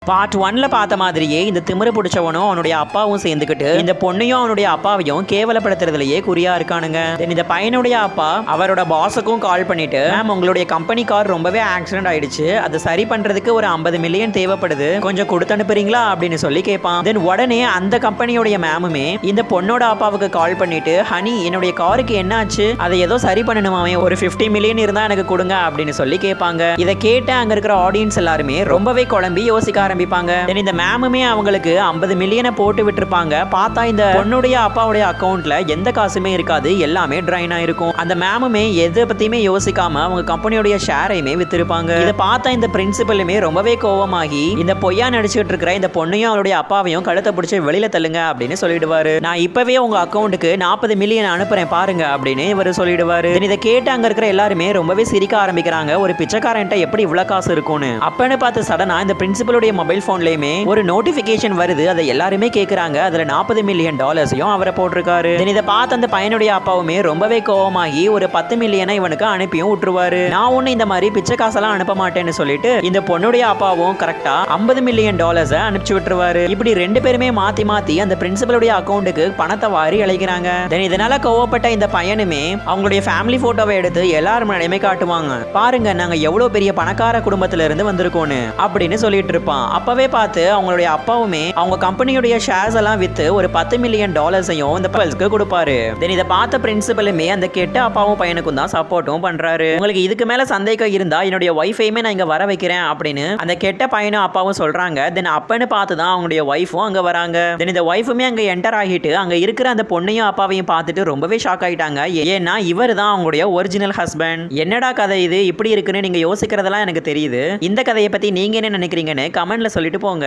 Part 1ல பார்த்த மாதிரியே இந்த திமிரு பிடிச்சவனும் அவனுடைய அப்பாவும் சேர்ந்துக்கிட்டு இந்த பொண்ணையும் அவனுடைய அப்பாவையும் கேவலப்படுத்துறதுலயே குறியா இருக்கானுங்க. இந்த பையனுடைய அப்பா அவரோட பாஸுக்கும் கால் பண்ணிட்டு, மேம் உங்களுடைய கம்பெனி கார் ரொம்பவே ஆக்சிடென்ட் ஆயிடுச்சு, அதை சரி பண்றதுக்கு ஒரு 50 மில்லியன் தேவைப்படுது, கொஞ்சம் கொடுத்து அனுப்புறீங்களா அப்படின்னு சொல்லி கேட்பான். தென் உடனே அந்த கம்பெனியோடைய மேமுமே இந்த பொண்ணோட அப்பாவுக்கு கால் பண்ணிட்டு, ஹனி என்னுடைய காருக்கு என்ன ஆச்சு, அதை ஏதோ சரி பண்ணணுமாமே, ஒரு 50 மில்லியன் இருந்தா எனக்கு கொடுங்க அப்படின்னு சொல்லி கேட்பாங்க. இதை கேட்டு அங்க இருக்கிற ஆடியன்ஸ் எல்லாருமே ரொம்பவே குழம்பி யோசிக்க ஆரம்பிப்பாங்க. இந்த மேமுமே அவங்களுக்கு 50 மில்லியனை போட்டு விட்டுருப்பாங்க. பார்த்தா இந்த பொண்ணுடைய அப்பாவுடைய அக்கவுண்ட்ல எந்த காசுமே இருக்காது, எல்லாமே ட்ரைன் ஆயிருக்கும். அந்த மேமுமே எதை பத்தியுமே யோசிக்காம அவங்க கம்பெனியோட ஷேரையுமே வித்திருப்பாங்க. இதை பார்த்தா இந்த பிரின்சிபலுமே ரொம்பவே கோவமாகி இந்த பொய்யா நடிச்சுட்டு இருக்கிற இந்த பொண்ணையும் அவருடைய அப்பாவையும் கழுத்தை பிடிச்சி வெளியில தள்ளுங்க அப்படின்னு சொல்லிடுவாரு. நான் இப்பவே உங்க அக்கௌண்ட்டுக்கு 40 மில்லியன் அனுப்புறேன் பாருங்க அப்படின்னு இவர் சொல்லிடுவாரு. இதை கேட்டு அங்க இருக்கிற எல்லாருமே ரொம்பவே சிரிக்க ஆரம்பிக்கிறாங்க. ஒரு பிச்சைக்காரன்ட்ட எப்படி இவ்வளவு காசு இருக்கும்னு. அப்பன்னு பார்த்து சடனா இந்த பிரின்சிபலுடைய மொபைல் போன்லயுமே ஒரு நோட்டிபிகேஷன் வருது. அதை எல்லாருமே கேக்குறாங்க. அதுல 40 மில்லியன் டாலர்ஸையும் அவரை போட்டிருக்காரு. இதை பார்த்து அந்த பையனுடைய அப்பாவுமே ரொம்பவே கோவமாகி ஒரு 10 மில்லியனை இவனுக்கு அனுப்பியும் விட்டுருவாரு. நான் ஒண்ணு இந்த மாதிரி பிச்சை காசெல்லாம் அனுப்ப மாட்டேன்னு சொல்லிட்டு இந்த பொண்ணுடைய அப்பாவும் கரெக்டா 50 மில்லியன் டாலர்ஸை அனுப்பிச்சு விட்டுருவாரு. இப்படி ரெண்டு பேருமே மாத்தி மாத்தி அந்த பிரின்சிபலுடைய அக்கௌண்ட்டுக்கு பணத்தை வாரி அழைக்கிறாங்க. இதனால கோவப்பட்ட இந்த பையனுமே அவங்களுடைய ஃபேமிலி போட்டோவை எடுத்து எல்லாரும் முன்னாடியுமே காட்டுவாங்க. பாருங்க நாங்க எவ்வளவு பெரிய பணக்கார குடும்பத்துல இருந்து வந்திருக்கோன்னு அப்படின்னு சொல்லிட்டு இருப்பான். அப்பவே பார்த்து அவங்களுடைய அப்பாவுமே அவங்க கம்பெனியுடைய ஷேர்ஸ் எல்லாம் வித்து ஒரு 10 மில்லியன் டாலர்ஸையும் இந்த பல்ஸ்க்கு கொடுப்பாரு. இதை பார்த்த பிரின்சிபலுமே அந்த கெட்ட அப்பாவும் பையனுக்கும் தான் சப்போர்ட்டும் பண்றாரு. உங்களுக்கு இதுக்கு மேல சந்தேகம் இருந்தா என்னுடைய ஒய்ஃபையுமே நான் இங்க வர வைக்கிறேன் அப்படின்னு அந்த கெட்ட பையனும் அப்பாவும் சொல்றாங்க. தென் அப்பன்னு பார்த்து தான் அவங்களுடைய ஒய்ஃபும் அங்க வராங்க. தென் இந்த ஒய்ஃபுமே அங்க என்டர் ஆகிட்டு அங்க இருக்கிற அந்த பொண்ணையும் அப்பாவையும் பார்த்துட்டு ரொம்பவே ஷாக் ஆயிட்டாங்க. ஏன்னா இவர் தான் அவங்களுடைய ஒரிஜினல் ஹஸ்பண்ட். என்னடா கதை இது இப்படி இருக்குன்னு நீங்க யோசிக்கிறதெல்லாம் எனக்கு தெரியுது. இந்த கதையை பத்தி நீங்க என்ன நினைக்கிறீங்கன்னு கமெண்ட்ல சொல்லிட்டு போங்க.